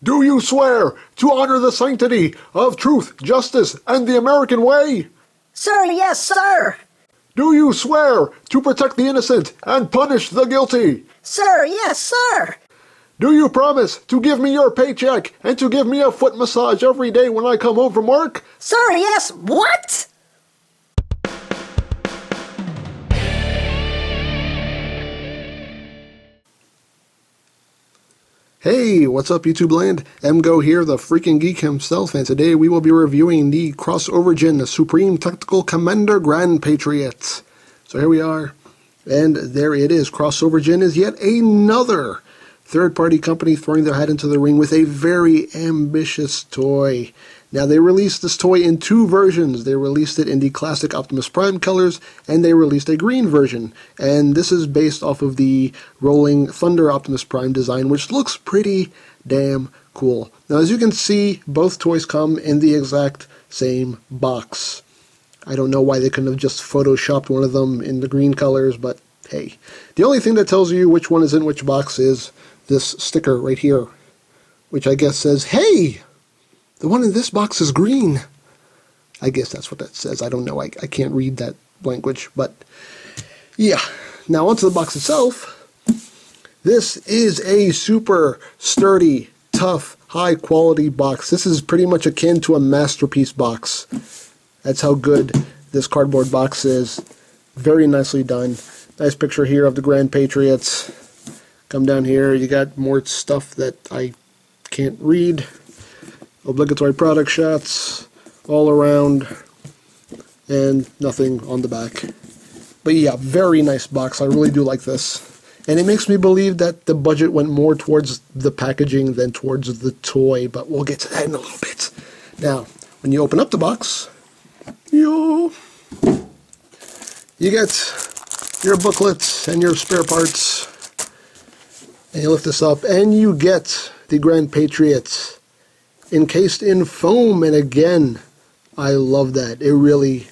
Do you swear to honor the sanctity of truth, justice, and the American way? Sir, yes, sir. Do you swear to protect the innocent and punish the guilty? Sir, yes, sir. Do you promise to give me your paycheck and to give me a foot massage every day when I come home from work? Sir, yes. What? Hey, what's up YouTube land? EmGo here, the freaking geek himself, and today we will be reviewing the Xovergen Supreme Tactical Commander Grand Patriot. So here we are, and there it is. Xovergen is yet another third-party company throwing their hat into the ring with a very ambitious toy. Now, they released this toy in two versions. They released it in the classic Optimus Prime colors, and they released a green version. And this is based off of the Rolling Thunder Optimus Prime design, which looks pretty damn cool. Now, as you can see, both toys come in the exact same box. I don't know why they couldn't have just photoshopped one of them in the green colors, but hey. The only thing that tells you which one is in which box is this sticker right here, which I guess says, hey! The one in this box is green. I guess that's what that says. I don't know. I can't read that language. But, yeah. Now, onto the box itself. This is a super sturdy, tough, high-quality box. This is pretty much akin to a masterpiece box. That's how good this cardboard box is. Very nicely done. Nice picture here of the Grand Patriots. Come down here. You got more stuff that I can't read. Obligatory product shots all around, and nothing on the back. But yeah, very nice box. I really do like this. And it makes me believe that the budget went more towards the packaging than towards the toy, but we'll get to that in a little bit. Now, when you open up the box, you get your booklets and your spare parts. And you lift this up, and you get the Grand Patriot encased in foam, and again, I love that. It really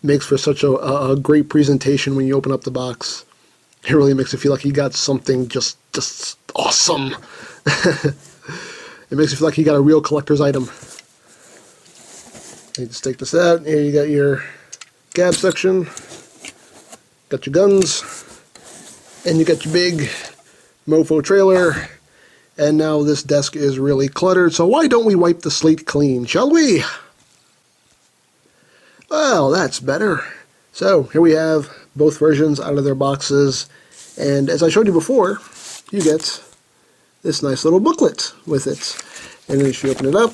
makes for such a great presentation when you open up the box. It really makes you feel like you got something just awesome. It makes you feel like you got a real collector's item. You just take this out. Here you got your gab section, got your guns, and you got your big mofo trailer. And now this desk is really cluttered, so why don't we wipe the slate clean, shall we? Well, that's better. So, here we have both versions out of their boxes, and as I showed you before, you get this nice little booklet with it. And then if you open it up,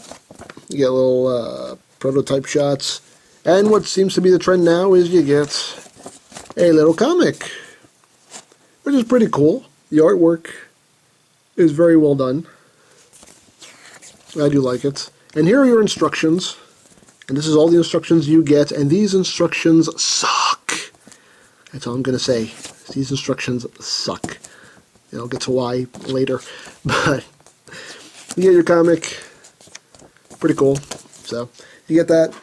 you get little prototype shots, and what seems to be the trend now is you get a little comic, which is pretty cool. The artwork is very well done. I do like it. And here are your instructions. And this is all the instructions you get. And these instructions suck. That's all I'm going to say. These instructions suck. And I'll get to why later. But you get your comic. Pretty cool. So you get that.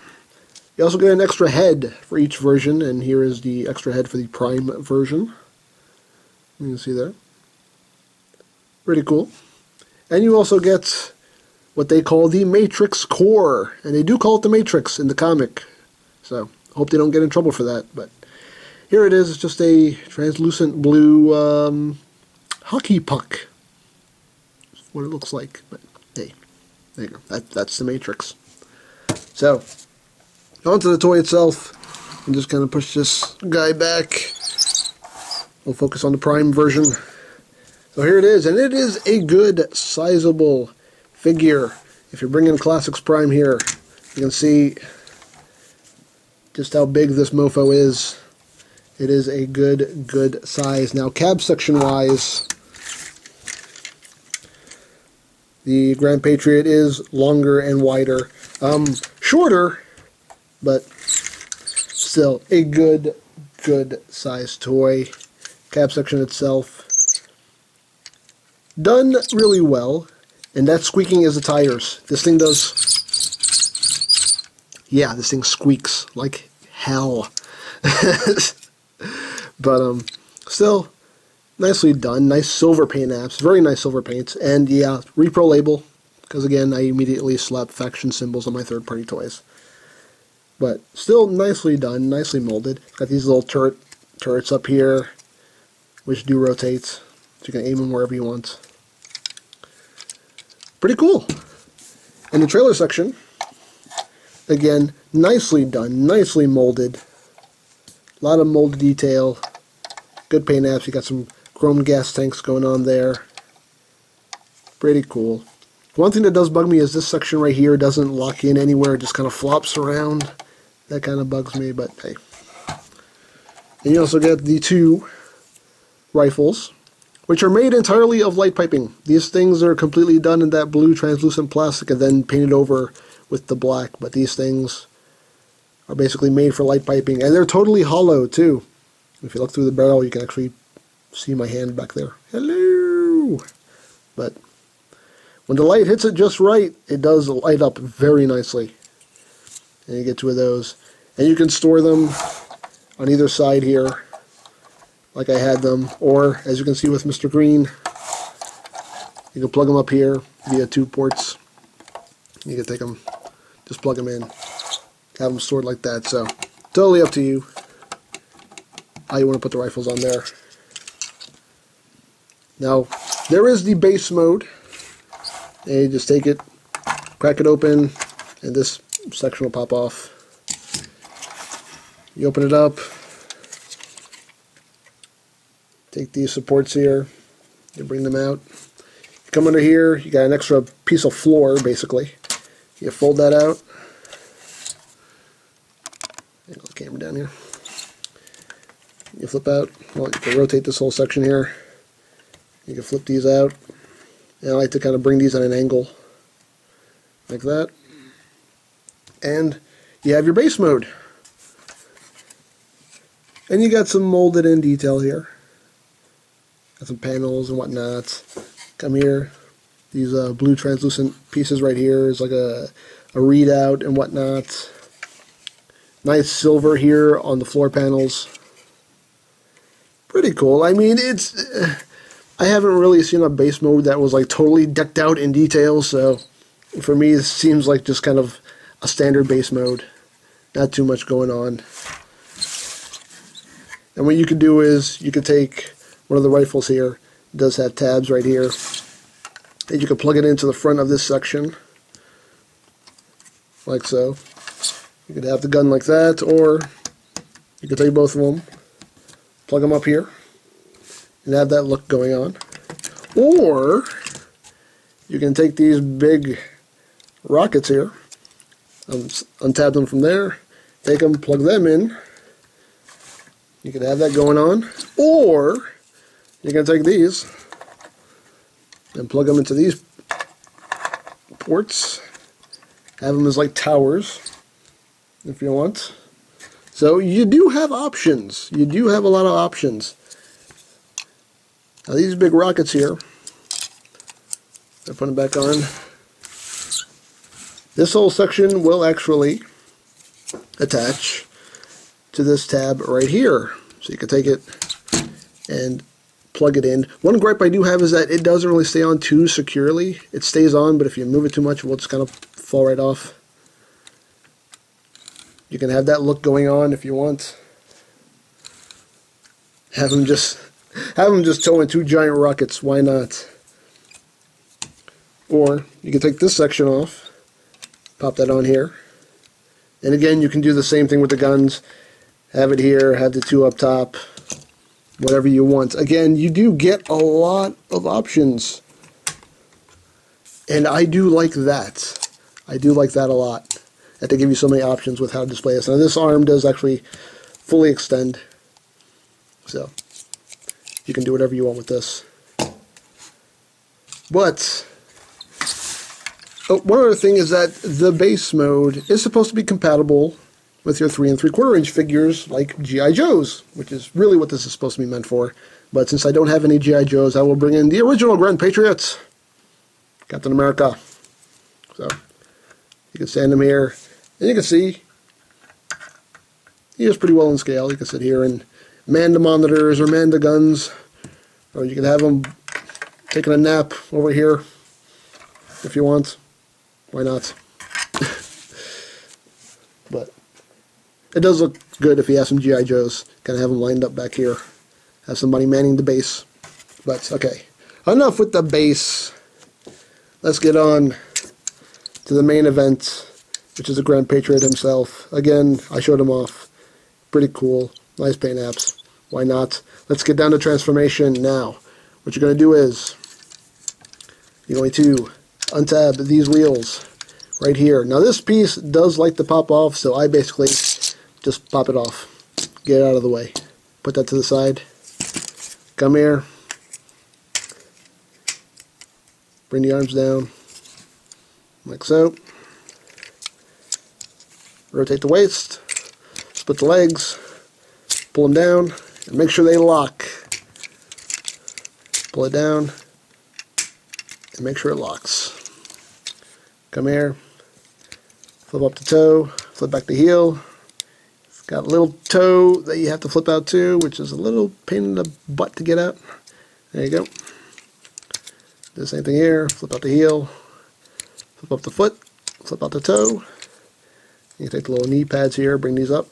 You also get an extra head for each version. And here is the extra head for the Prime version. You can see there. Pretty cool. And you also get what they call the Matrix Core. And they do call it the Matrix in the comic. So, hope they don't get in trouble for that. But here it is. It's just a translucent blue hockey puck. That's what it looks like. But hey, there you go. That's the Matrix. So, onto the toy itself. And just kind of push this guy back. We'll focus on the Prime version. So here it is, and it is a good, sizable figure. If you're bringing Classics Prime here, you can see just how big this mofo is. It is a good size. Now, cab section-wise, the Grand Patriot is longer and wider. Shorter, but still a good size toy. Cab section itself done really well, and that squeaking is the tires. This thing does, yeah, this thing squeaks like hell. But still, nicely done. Nice silver paint apps, very nice silver paints, and yeah, repro label, because again, I immediately slap faction symbols on my third-party toys. But still nicely done, nicely molded. Got these little turrets up here, which do rotate, so you can aim them wherever you want. Pretty cool. In the trailer section, again, nicely done, nicely molded. A lot of mold detail. Good paint apps. You got some chrome gas tanks going on there. Pretty cool. One thing that does bug me is this section right here doesn't lock in anywhere. It just kind of flops around. That kind of bugs me, but hey. And you also get the two rifles, which are made entirely of light piping. These things are completely done in that blue translucent plastic and then painted over with the black, but these things are basically made for light piping, and they're totally hollow too. If you look through the barrel, you can actually see my hand back there. Hello! But when the light hits it just right, it does light up very nicely. And you get two of those. And you can store them on either side here, like I had them. Or, as you can see with Mr. Green, you can plug them up here via 2 ports. You can take them, just plug them in, have them stored like that. So, totally up to you how you want to put the rifles on there. Now, there is the base mode. And you just take it, crack it open, and this section will pop off. You open it up, take these supports here, you bring them out. You come under here, you got an extra piece of floor, basically. You fold that out. Angle the camera down here. You flip out. Well, you can rotate this whole section here. You can flip these out. And I like to kind of bring these on an angle, like that. And you have your base mode. And you got some molded in detail here. Got some panels and whatnot. Come here. These blue translucent pieces right here is like a readout and whatnot. Nice silver here on the floor panels. Pretty cool. I mean, it's... I haven't really seen a base mode that was like totally decked out in detail, so for me it seems like just kind of a standard base mode. Not too much going on. And what you could do is you could take one of the rifles here. It does have tabs right here. And you can plug it into the front of this section, like so. You could have the gun like that, or you could take both of them, plug them up here, and have that look going on. Or you can take these big rockets here, untab them from there, take them, plug them in. You can have that going on. Or you can take these and plug them into these ports, have them as like towers if you want. So you do have options. You do have a lot of options. Now these big rockets here, I put them back on. This whole section will actually attach to this tab right here. So you can take it and plug it in. One gripe I do have is that it doesn't really stay on too securely. It stays on, but if you move it too much, it will just kind of fall right off. You can have that look going on if you want. Have them just towing 2 giant rockets, why not? Or you can take this section off, pop that on here, and again you can do the same thing with the guns. Have it here, have the 2 up top, whatever you want. Again, you do get a lot of options, and I do like that. I do like that a lot, that they give you so many options with how to display this. Now this arm does actually fully extend, so you can do whatever you want with this. But one other thing is that the base mode is supposed to be compatible with your 3 3/4 inch figures like G.I. Joes, which is really what this is supposed to be meant for. But since I don't have any G.I. Joes, I will bring in the original Grand Patriots, Captain America. So you can stand him here, and you can see he is pretty well in scale. You can sit here and man the monitors or man the guns, or you can have him taking a nap over here. if you want. Why not? But it does look good if you have some G.I. Joes. Kind of have them lined up back here. Have somebody manning the base. But, okay. Enough with the base. Let's get on to the main event, which is the Grand Patriot himself. Again, I showed him off. Pretty cool. Nice paint apps. Why not? Let's get down to transformation now. What you're going to do is you're going to untab these wheels right here. Now this piece does like to pop off, so I basically just pop it off. Get it out of the way. Put that to the side. Come here. Bring the arms down, like so. Rotate the waist, split the legs, pull them down, and make sure they lock. Pull it down, and make sure it locks. Come here, flip up the toe, flip back the heel. It's got a little toe that you have to flip out too, which is a little pain in the butt to get out. There you go. Do the same thing here, flip out the heel, flip up the foot, flip out the toe. You take the little knee pads here, bring these up.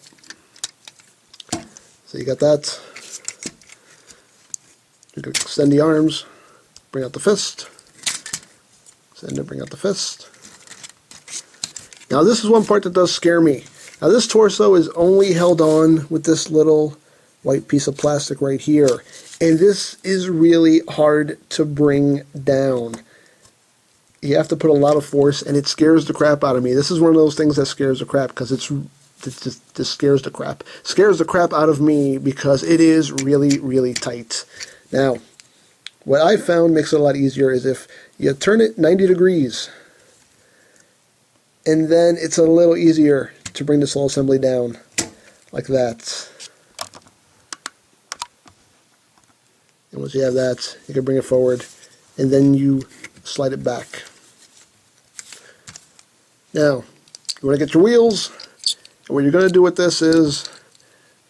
So you got that. You can extend the arms, bring out the fist, extend it, bring out the fist. Now this is one part that does scare me. Now this torso is only held on with this little white piece of plastic right here. And this is really hard to bring down. You have to put a lot of force, and it scares the crap out of me. This is one of those things that scares the crap, because it just scares the crap. Scares the crap out of me because it is really, really tight. Now, what I found makes it a lot easier is if you turn it 90 degrees, and then it's a little easier to bring this whole assembly down, like that. And once you have that, you can bring it forward, and then you slide it back. Now, you want to get your wheels, and what you're going to do with this is,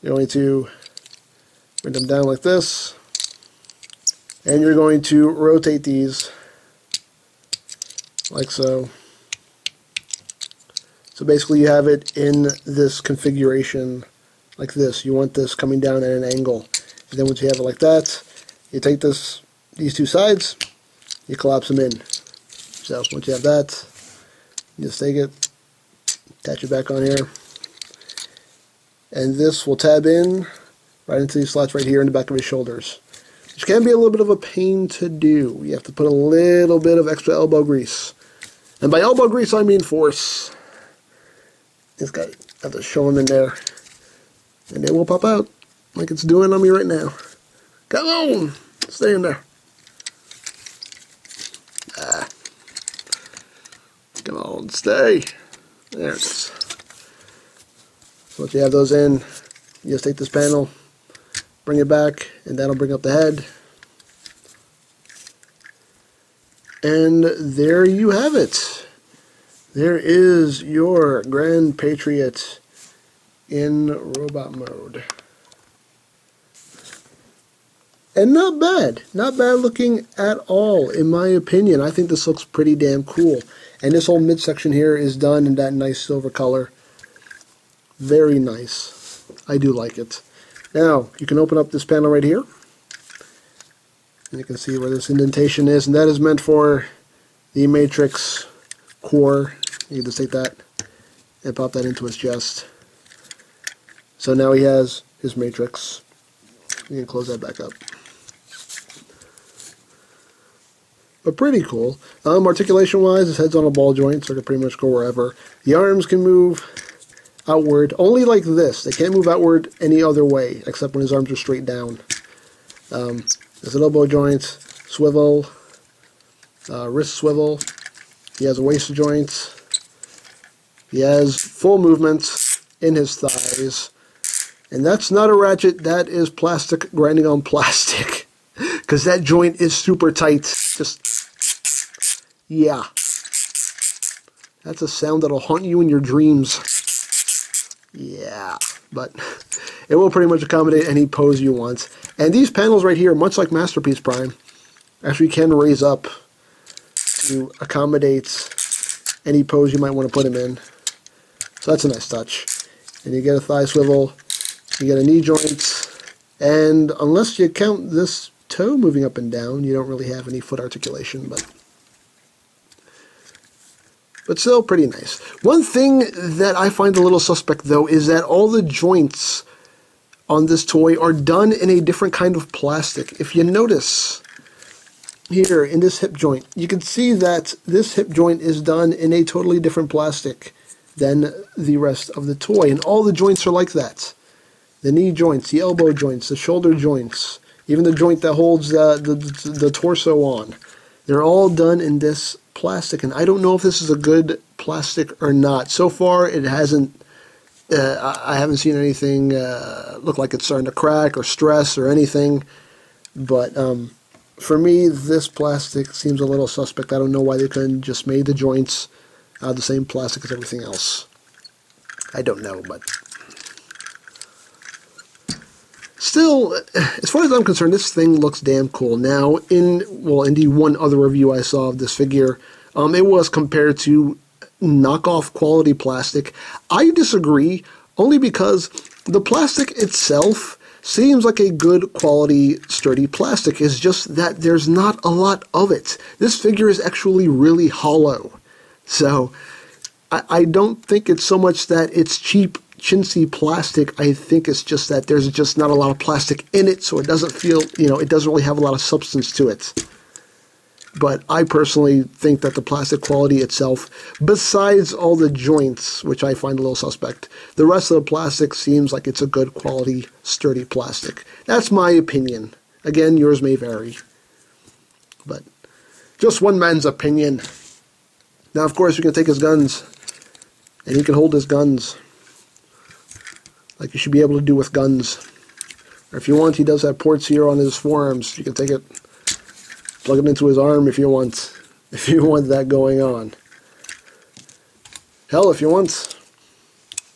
you're going to bring them down like this, and you're going to rotate these, like so. So basically you have it in this configuration, like this. You want this coming down at an angle. And then once you have it like that, you take these two sides, you collapse them in. So once you have that, you just take it, attach it back on here, and this will tab in right into these slots right here in the back of his shoulders, which can be a little bit of a pain to do. You have to put a little bit of extra elbow grease, and by elbow grease I mean force. It's got to have to show them in there, and it will pop out like it's doing on me right now. Come on, stay in there. Come on, stay. There it is. So once you have those in, you just take this panel, bring it back, and that'll bring up the head. And there you have it. There is your Grand Patriot in robot mode. And not bad. Not bad looking at all, in my opinion. I think this looks pretty damn cool. And this whole midsection here is done in that nice silver color. Very nice. I do like it. Now, you can open up this panel right here. And you can see where this indentation is. And that is meant for the Matrix core. You can just take that and pop that into his chest. So now he has his Matrix. You can close that back up. But pretty cool. Articulation-wise, his head's on a ball joint, so it can pretty much go wherever. The arms can move outward, only like this. They can't move outward any other way, except when his arms are straight down. There's an elbow joint, swivel, wrist swivel. He has a waist joint. He has full movement in his thighs. And that's not a ratchet, that is plastic grinding on plastic. Because that joint is super tight. Just, yeah. That's a sound that'll haunt you in your dreams. Yeah. But it will pretty much accommodate any pose you want. And these panels right here, much like Masterpiece Prime, actually can raise up to accommodate any pose you might want to put him in. So that's a nice touch. And you get a thigh swivel, you get a knee joint, and unless you count this toe moving up and down, you don't really have any foot articulation, but still pretty nice. One thing that I find a little suspect, though, is that all the joints on this toy are done in a different kind of plastic. If you notice here in this hip joint, you can see that this hip joint is done in a totally different plastic than the rest of the toy, and all the joints are like that. The knee joints, the elbow joints, the shoulder joints, even the joint that holds the torso on. They're all done in this plastic, and I don't know if this is a good plastic or not. So far, it hasn't. I haven't seen anything look like it's starting to crack or stress or anything. But for me, this plastic seems a little suspect. I don't know why they couldn't just made the joints out of the same plastic as everything else. I don't know, but still, as far as I'm concerned, this thing looks damn cool. Now, in the one other review I saw of this figure, it was compared to knockoff quality plastic. I disagree, only because the plastic itself seems like a good quality, sturdy plastic. It's just that there's not a lot of it. This figure is actually really hollow. So, I don't think it's so much that it's cheap, chintzy plastic. I think it's just that there's just not a lot of plastic in it, so it doesn't feel, it doesn't really have a lot of substance to it. But I personally think that the plastic quality itself, besides all the joints, which I find a little suspect, the rest of the plastic seems like it's a good quality, sturdy plastic. That's my opinion. Again, yours may vary. But just one man's opinion. Now, of course, you can take his guns, and he can hold his guns like you should be able to do with guns. Or if you want, he does have ports here on his forearms. You can take it, plug it into his arm if you want that going on. Hell, if you want,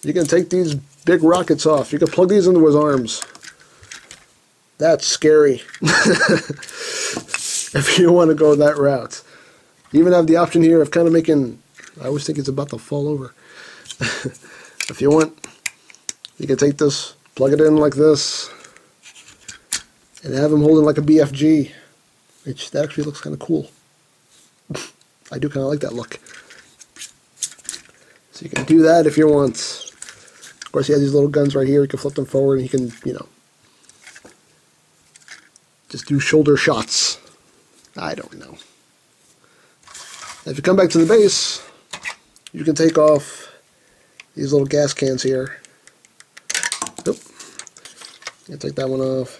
you can take these big rockets off. You can plug these into his arms. That's scary. If you want to go that route. You even have the option here of kind of making, I always think it's about to fall over. If you want, you can take this, plug it in like this, and have him holding like a BFG, which that actually looks kind of cool. I do kind of like that look. So you can do that if you want. Of course, he has these little guns right here. You can flip them forward, and he can, just do shoulder shots. I don't know. If you come back to the base, you can take off these little gas cans here. Nope. You take that one off.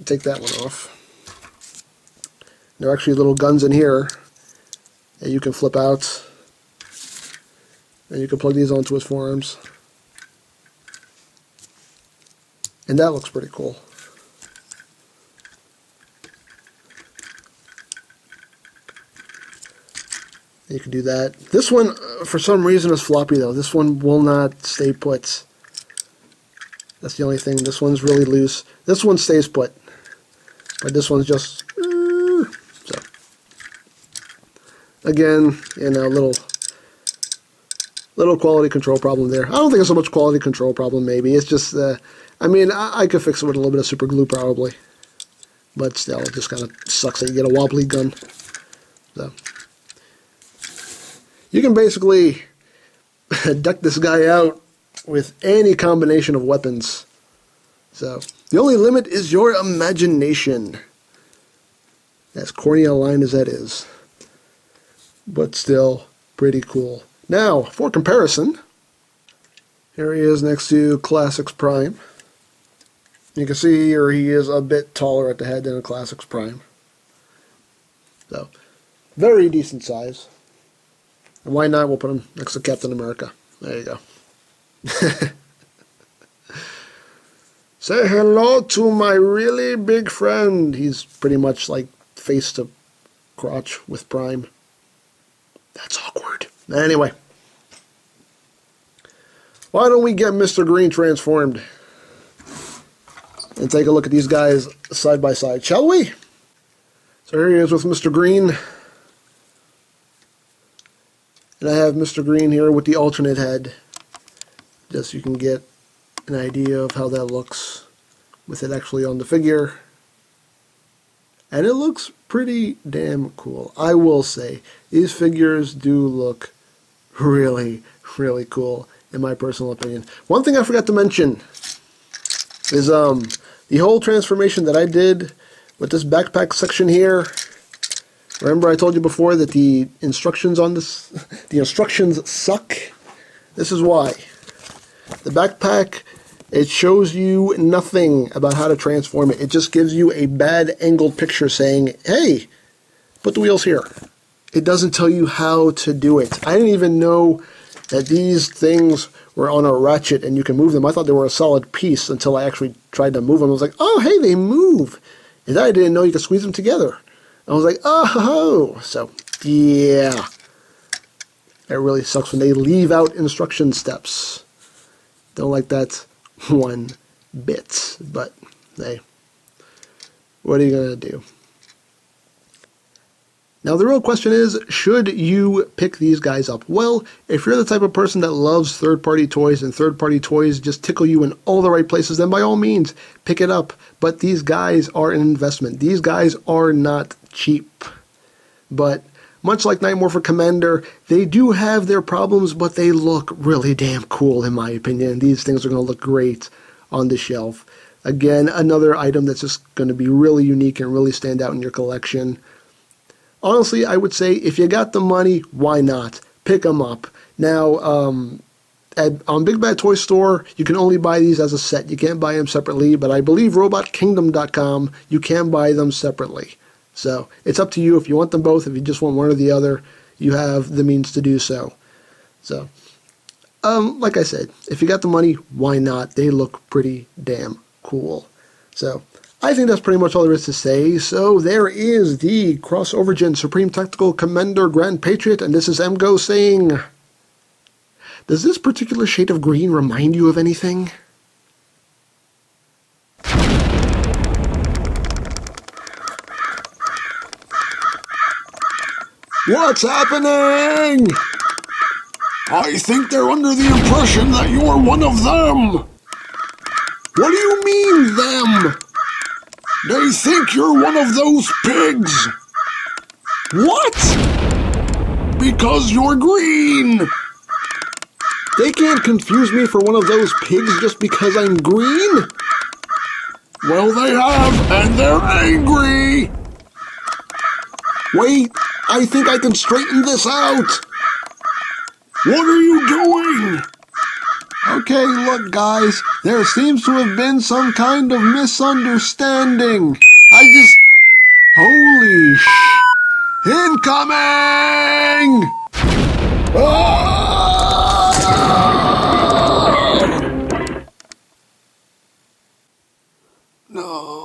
Take that one off. There are actually little guns in here that you can flip out. And you can plug these onto his forearms. And that looks pretty cool. You can do that. This one, for some reason, is floppy, though. This one will not stay put. That's the only thing. This one's really loose. This one stays put. But this one's just... So. Again, little quality control problem there. I don't think it's so much quality control problem, maybe. It's just, I could fix it with a little bit of super glue, probably. But still, it just kind of sucks that you get a wobbly gun. So... You can basically deck this guy out with any combination of weapons. So, the only limit is your imagination. As corny a line as that is. But still, pretty cool. Now, for comparison, here he is next to Classics Prime. You can see here he is a bit taller at the head than a Classics Prime. So, very decent size. And why not? We'll put him next to Captain America. There you go. Say hello to my really big friend. He's pretty much like face to crotch with Prime. That's awkward. Anyway. Why don't we get Mr. Green transformed? And take a look at these guys side by side, shall we? So here he is with Mr. Green. And I have Mr. Green here with the alternate head, just so you can get an idea of how that looks with it actually on the figure. And it looks pretty damn cool. I will say, these figures do look really, really cool, in my personal opinion. One thing I forgot to mention is the whole transformation that I did with this backpack section here. Remember I told you before that the instructions on this, the instructions suck? This is why. The backpack, it shows you nothing about how to transform it. It just gives you a bad angled picture saying, hey, put the wheels here. It doesn't tell you how to do it. I didn't even know that these things were on a ratchet and you can move them. I thought they were a solid piece until I actually tried to move them. I was like, oh, hey, they move. And I didn't know you could squeeze them together. I was like, oh, so, yeah. It really sucks when they leave out instruction steps. Don't like that one bit, but hey, what are you going to do? Now the real question is, should you pick these guys up? Well, if you're the type of person that loves third-party toys and third-party toys just tickle you in all the right places, then by all means, pick it up. But these guys are an investment. These guys are not cheap. But much like Night Morpher Commander, they do have their problems, but they look really damn cool in my opinion. These things are going to look great on the shelf. Again, another item that's just going to be really unique and really stand out in your collection. Honestly, I would say if you got the money, why not? Pick them up. Now, on Big Bad Toy Store, you can only buy these as a set. You can't buy them separately, but I believe RobotKingdom.com, you can buy them separately. So it's up to you if you want them both. If you just want one or the other, you have the means to do so. So, like I said, if you got the money, why not? They look pretty damn cool. So, I think that's pretty much all there is to say. So there is the Xovergen Supreme Tactical Commander Grand Patriot, and this is EmGo saying, does this particular shade of green remind you of anything? What's happening? I think they're under the impression that you're one of them. What do you mean, them? They think you're one of those pigs. What? Because you're green. They can't confuse me for one of those pigs just because I'm green? Well, they have, and they're angry. Wait, I think I can straighten this out. What are you doing? Okay, look guys, there seems to have been some kind of misunderstanding. Holy Incoming! Ah! No.